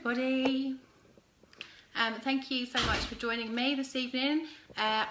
everybody. Thank you so much for joining me this evening.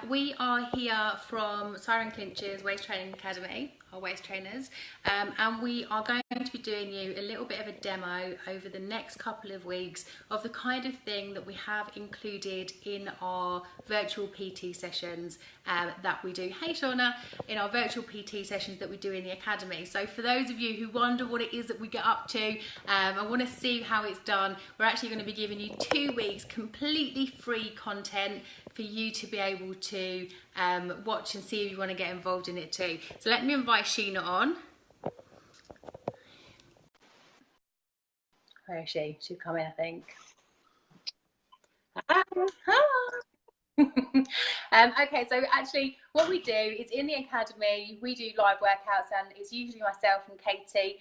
We are here from Siren Clinch's Waist Training Academy, our waist trainers, and we are going to be doing you a little bit of a demo over the next couple of weeks of the kind of thing that we have included in our virtual PT sessions that we do. Hey Shauna, in our virtual PT sessions that we do in the academy. So for those of you who wonder what it is that we get up to and want to see how it's done, we're actually going to be giving you 2 weeks completely free content for you to be able to watch and see if you want to get involved in it too. So let me invite Sheena on. Where is she? She's coming, I think. Okay, so actually what we do is in the academy we do live workouts, and it's usually myself and Katie.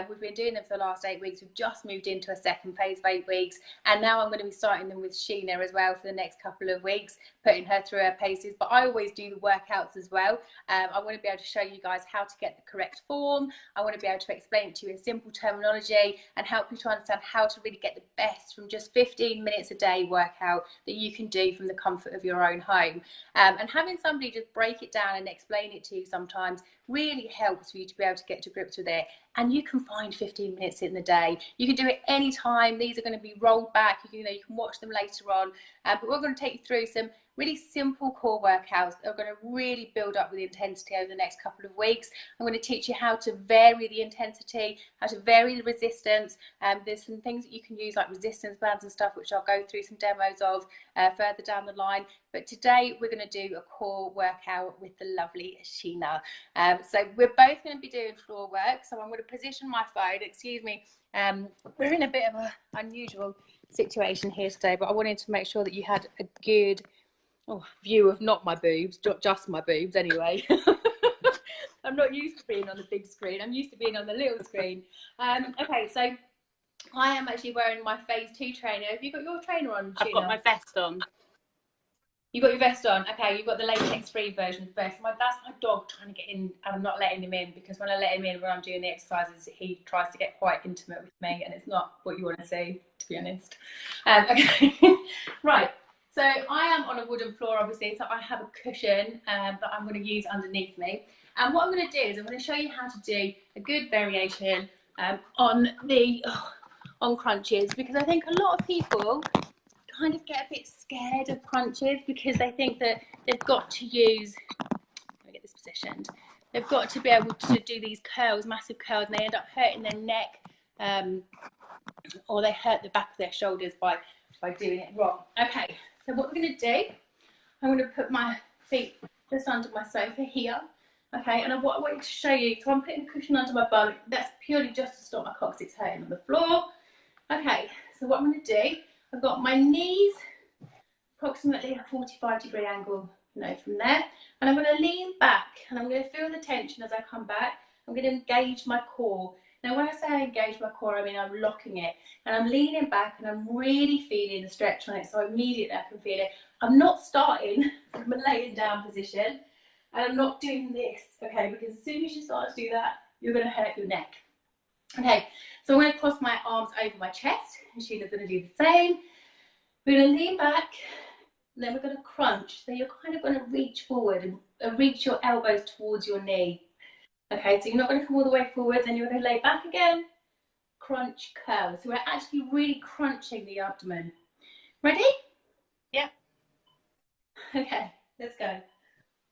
We've been doing them for the last 8 weeks. We've just moved into a second phase of 8 weeks, and now I'm going to be starting them with Sheena as well for the next couple of weeks, putting her through her paces. But I always do the workouts as well. I want to be able to show you guys how to get the correct form. I want to be able to explain it to you in simple terminology and help you to understand how to really get the best from just 15 minutes a day workout that you can do from the comfort of your own home. And having somebody just break it down and explain it to you sometimes really helps for you to be able to get to grips with it. And you can find 15 minutes in the day. You can do it anytime. These are going to be rolled back. You can watch them later on. But we're going to take you through some really simple core workouts that are going to really build up with the intensity over the next couple of weeks. I'm going to teach you how to vary the intensity, how to vary the resistance. There's some things that you can use like resistance bands and stuff, which I'll go through some demos of further down the line. But today we're going to do a core workout with the lovely Sheena. So we're both going to be doing floor work. So I'm going to position my phone. Excuse me. We're in a bit of an unusual situation here today, but I wanted to make sure that you had a good view of not my boobs, just my boobs anyway. I'm not used to being on the big screen. I'm used to being on the little screen. Okay, so I am actually wearing my phase 2 trainer. Have you got your trainer on, Sheena? I've got my vest on. You got your vest on? Okay, you've got the latex-free version first. That's my dog trying to get in, and I'm not letting him in, because when I let him in when I'm doing the exercises, he tries to get quite intimate with me, and it's not what you want to see, to be honest. Okay, right. So I am on a wooden floor, obviously, so I have a cushion that I'm going to use underneath me. And what I'm going to do is I'm going to show you how to do a good variation on crunches, because I think a lot of people kind of get a bit scared of crunches because they think that they've got to use, let me get this positioned, they've got to be able to do these curls, massive curls, and they end up hurting their neck, or they hurt the back of their shoulders by doing it wrong. Okay, so what we're going to do, I'm going to put my feet just under my sofa here. Okay, and what I want to show you, so I'm putting a cushion under my bum. That's purely just to stop my coccyx hurting on the floor. Okay, so what I'm going to do, I've got my knees approximately a 45-degree angle, from there, and I'm going to lean back, and I'm going to feel the tension as I come back. I'm going to engage my core. Now, when I say I engage my core, I mean I'm locking it, and I'm leaning back, and I'm really feeling the stretch on it, so immediately I can feel it. I'm not starting from a laying down position, and I'm not doing this, okay, because as soon as you start to do that, you're going to hurt your neck. Okay, so I'm going to cross my arms over my chest, and Sheena's going to do the same. We're going to lean back, and then we're going to crunch. So you're kind of going to reach forward and reach your elbows towards your knee. Okay, so you're not going to come all the way forward, then you're going to lay back again, crunch, curl. So we're actually really crunching the abdomen. Ready? Yeah. Okay, let's go.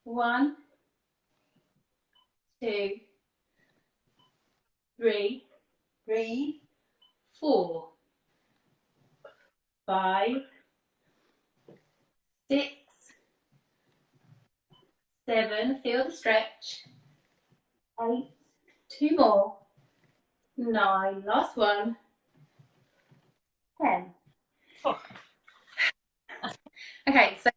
1, 2, 3, 4, 5, 6, 7, feel the stretch, 8, 2 more, 9, last one, 10. Oh. Okay, so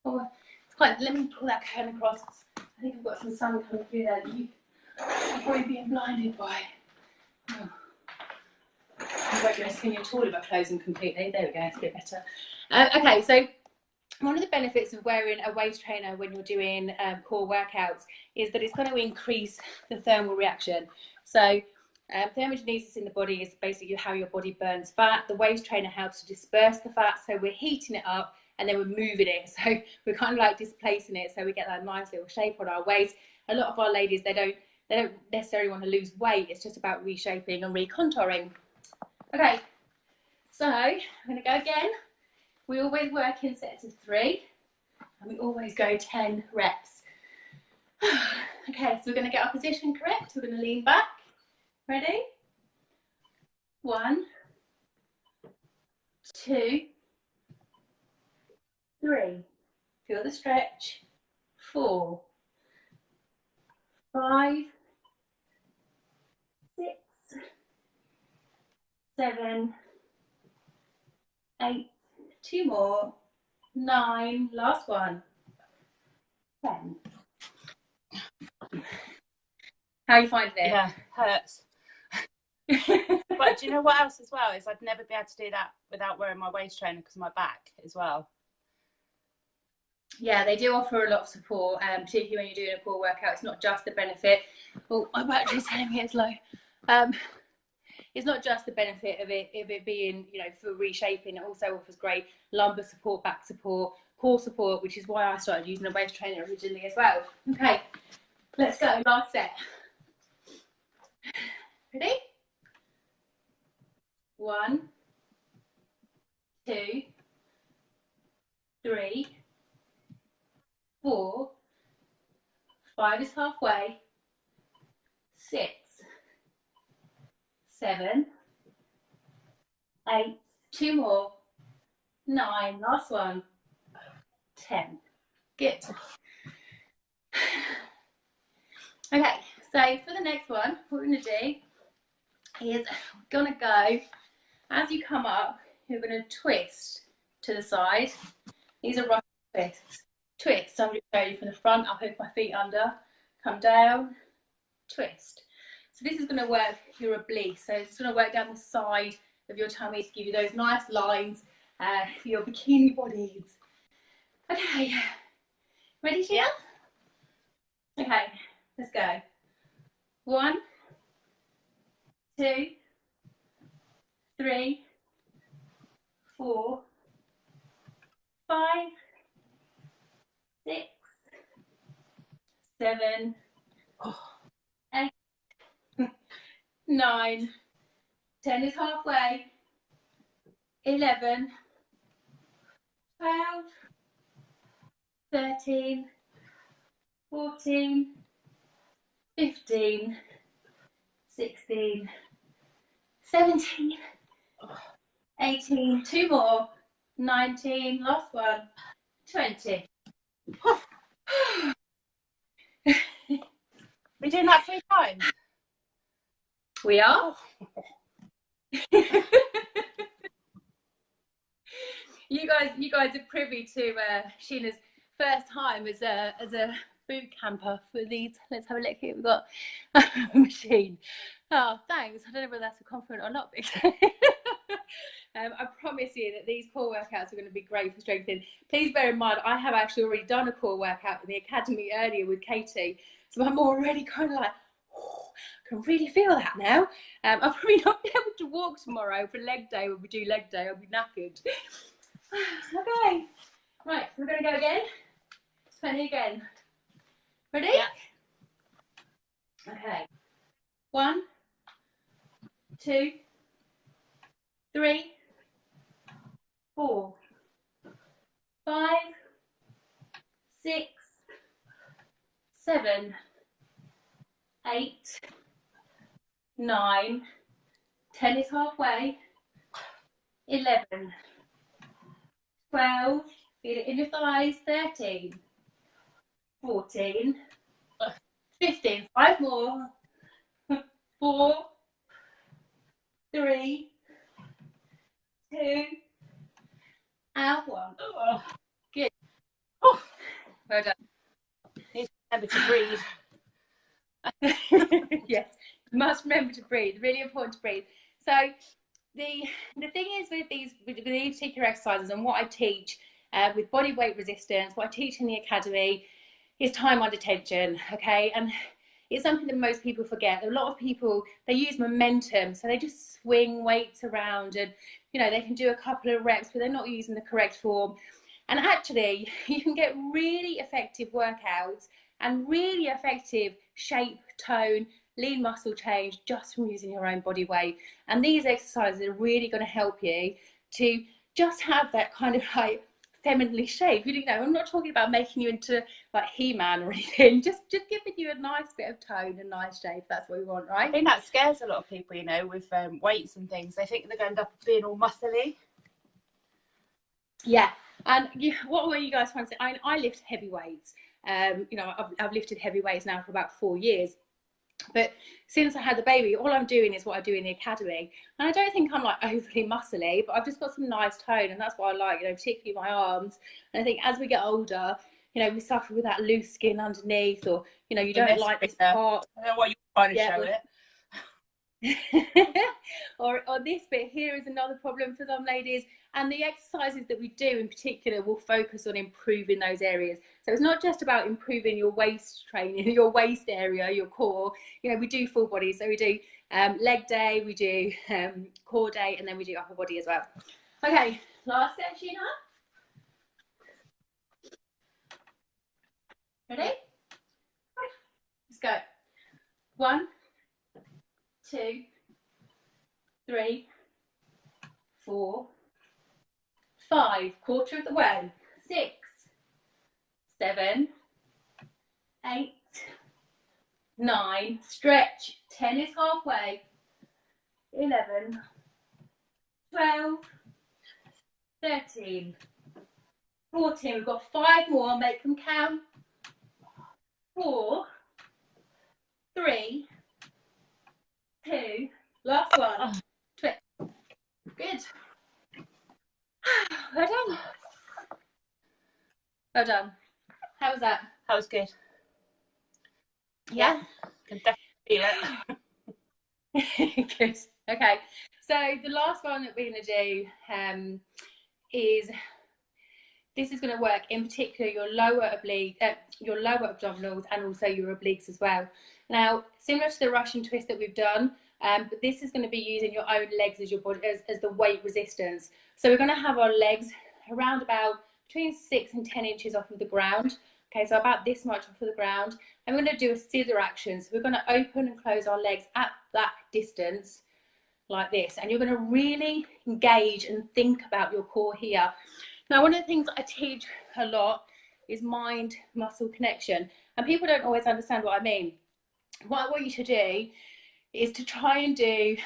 it's quite, let me pull that curtain across. I think I've got some sun coming through there that you're probably being blinded by. Oh. I won't be able to see you at all if I close them completely. There we go, it's a bit better. Okay, so one of the benefits of wearing a waist trainer when you're doing core workouts is that it's going to increase the thermal reaction. So Thermogenesis in the body is basically how your body burns fat. The waist trainer helps to disperse the fat, so we're heating it up and then we're moving it. So we're kind of like displacing it, so we get that nice little shape on our waist. A lot of our ladies, they don't necessarily want to lose weight. It's just about reshaping and recontouring. Okay, so I'm going to go again. We always work in sets of 3, and we always go 10 reps. Okay, so we're going to get our position correct. We're going to lean back. Ready? 1, 2, 3. Feel the stretch. 4, 5, 6, 7, 8. 2 more. 9. Last one. 10. How are you finding it? Yeah, hurts. But do you know what else as well is I'd never be able to do that without wearing my waist trainer because of my back as well. Yeah, they do offer a lot of support, particularly when you're doing a core workout. It's not just the benefit. Oh, my battery's telling me it's low. It's not just the benefit of it being, you know, for reshaping. It also offers great lumbar support, back support, core support, which is why I started using a waist trainer originally as well. Okay, let's go. Last set. Ready? 1, 2, 3, 4, 5 is halfway, 6, 7, 8, 2 more, 9, last one, 10. Good. Okay, so for the next one, what we're going to do is we're going to go, as you come up, you're going to twist to the side. These are rough twists. Twist, so I'm going to show you from the front. I'll hook my feet under, come down, twist. So this is going to work your obliques. So it's going to work down the side of your tummy to give you those nice lines for your bikini bodies. Okay, ready, Sheila? Yeah. Okay, let's go. 1, 2, 3, 4, 5, 6, 7, 8, 9, 10 is halfway, 11, 12, 13, 14, 15, 16, 17, 18, 2 more, 19, last one, 20. We're doing that 3 times? We are. You guys are privy to Sheena's first time as a boot camper for these. Let's have a look here. We've got a machine. Oh, thanks. I don't know whether that's a compliment or not. I promise you that these core workouts are going to be great for strengthening. Please bear in mind, I have actually already done a core workout in the academy earlier with Katie, so I'm already kind of like, oh, I can really feel that now. I'll probably not be able to walk tomorrow for leg day. When we do leg day, I'll be knackered. Okay, right, we're going to go again. 20 again. Ready? Yeah. Okay. 1, 2, 3, 4, 5, 6, 7, 8, 9, 10 is halfway, 11, 12, feel it in your thighs, 13, 14, 15, 5 more, 4, 3, 2, and 1. Oh, good. Oh, well done. Need to remember to breathe. Yes, must remember to breathe. Really important to breathe. So the thing is with these particular exercises and what I teach with body weight resistance, what I teach in the academy is time under tension. Okay, and it's something that most people forget. A lot of people, they use momentum, so they just swing weights around, and you know, they can do a couple of reps, but they're not using the correct form. And actually, you can get really effective workouts and really effective shape, tone, lean muscle change just from using your own body weight. And these exercises are really going to help you to just have that kind of like femininely shape. You know, I'm not talking about making you into like He-Man or anything, just giving you a nice bit of tone and nice shape. That's what we want, right? I think that scares a lot of people, you know, with weights and things. They think they're going to end up being all muscly. Yeah. And what were you guys trying to say? I lift heavy weights. You know, I've lifted heavy weights now for about 4 years. But since I had the baby, all I'm doing is what I do in the academy. And I don't think I'm like overly muscly, but I've just got some nice tone, and that's what I like, you know, particularly my arms. And I think as we get older, you know, we suffer with that loose skin underneath, or, you know, you don't like this part. I don't know what you're trying to show it. or this bit here is another problem for some ladies, and the exercises that we do in particular will focus on improving those areas. So it's not just about improving your waist training, your waist area, your core. You know, we do full body, so we do leg day, we do core day, and then we do upper body as well. Okay, last section up. Ready? Let's go. 1, 2, 3, 4, 5, quarter of the way. 6, 7, 8, 9, stretch. 10 is halfway. 11, 12, 13, 14. We've got 5 more. Make them count. 4, 3, 2. Last one. Good. Well done. Well done. How was that? That was good. Yeah. Can definitely feel it. Good. Okay. So the last one that we're going to do is, this is going to work in particular your lower abdominals and also your obliques as well. Now, similar to the Russian twist that we've done, but this is going to be using your own legs as your body as the weight resistance. So we're going to have our legs around about between 6 and 10 inches off of the ground. Okay, so about this much off of the ground. And we're going to do a scissor action. So we're going to open and close our legs at that distance like this. And you're going to really engage and think about your core here. Now, one of the things I teach a lot is mind-muscle connection. And people don't always understand what I mean. What I want you to do is to try and do,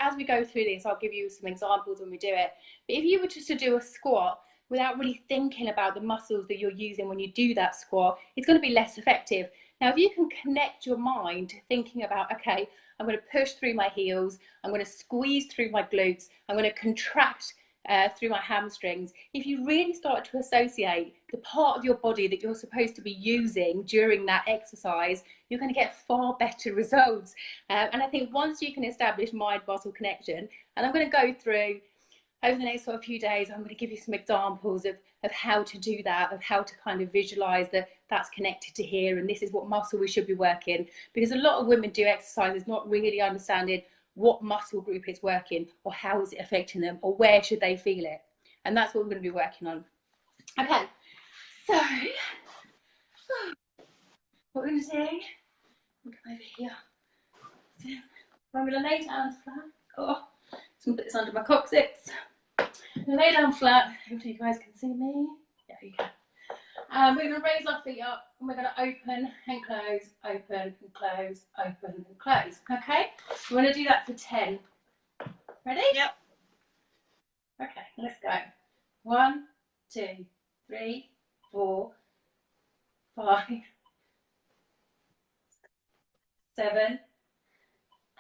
as we go through this, I'll give you some examples when we do it. But if you were just to do a squat without really thinking about the muscles that you're using when you do that squat, it's going to be less effective. Now, if you can connect your mind to thinking about, okay, I'm going to push through my heels, I'm going to squeeze through my glutes, I'm going to contract through my hamstrings. If you really start to associate the part of your body that you're supposed to be using during that exercise, you're going to get far better results. And I think once you can establish mind-muscle connection, and I'm going to go through over the next sort of few days, I'm going to give you some examples of how to do that, of how to kind of visualize that that's connected to here, and this is what muscle we should be working. Because a lot of women do exercises not really understanding what muscle group it's working, or how is it affecting them, or where should they feel it. And that's what we're going to be working on. Okay, so what we're going to do, I'm come over here. I'm going to lay down flat. Oh, I'm going to put this under my coccyx. I'm going to lay down flat. Hopefully you guys can see me. Yeah, you can. We're going to raise our feet up, and we're going to open and close, open and close, open and close. Okay? We're going to do that for 10. Ready? Yep. Okay, let's go. 1, 2, 3, 4, 5, 7,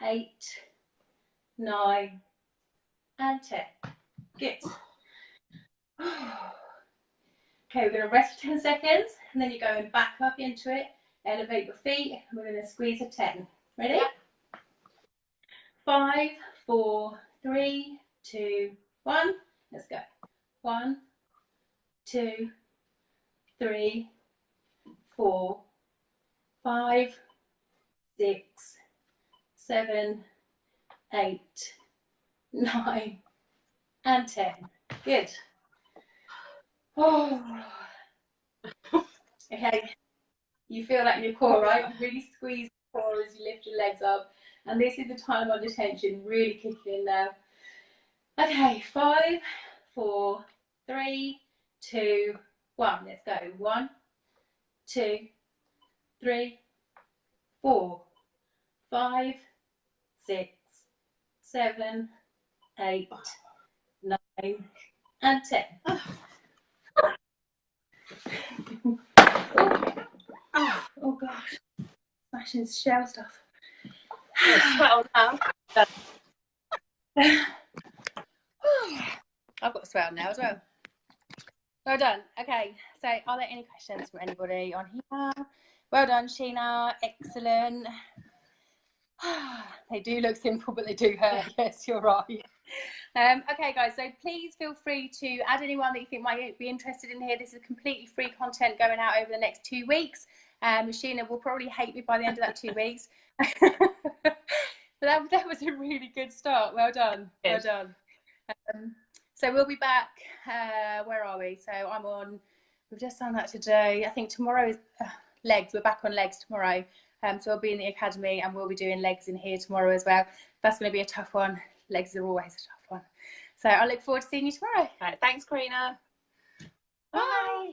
8, 9, and 10. Good. Okay, we're going to rest for 10 seconds, and then you're going back up into it. Elevate your feet, and we're going to squeeze a 10. Ready? Yep. 5, 4, 3, 2, 1. Let's go. 1, 2, 3, 4, 5, 6, 7, 8, 9, and 10. Good. Oh. Okay. You feel that in your core, right? You really squeeze the core as you lift your legs up. And this is the time under tension, really kicking in now. Okay, 5, 4, 3, 2, 1. Let's go. 1, 2, 3, 4, 5, 6, 7, 8, 9, and 10. Oh gosh, smashing shell stuff. Well, now. I've got a swell now as well. Well done. Okay, so are there any questions from anybody on here? Well done, Sheena. Excellent. They do look simple, but they do hurt. Yes, you're right. Okay, guys, so please feel free to add anyone that you think might be interested in here. This is completely free content going out over the next 2 weeks. Sheena will probably hate me by the end of that 2 weeks. But that was a really good start. Well done. Well done. So we'll be back. Where are we? So I'm on. We've just done that today. I think tomorrow is legs. We're back on legs tomorrow. So I'll be in the academy and we'll be doing legs in here tomorrow as well. That's going to be a tough one. Legs are always a tough one. So I look forward to seeing you tomorrow. Right, thanks, Karina. Bye.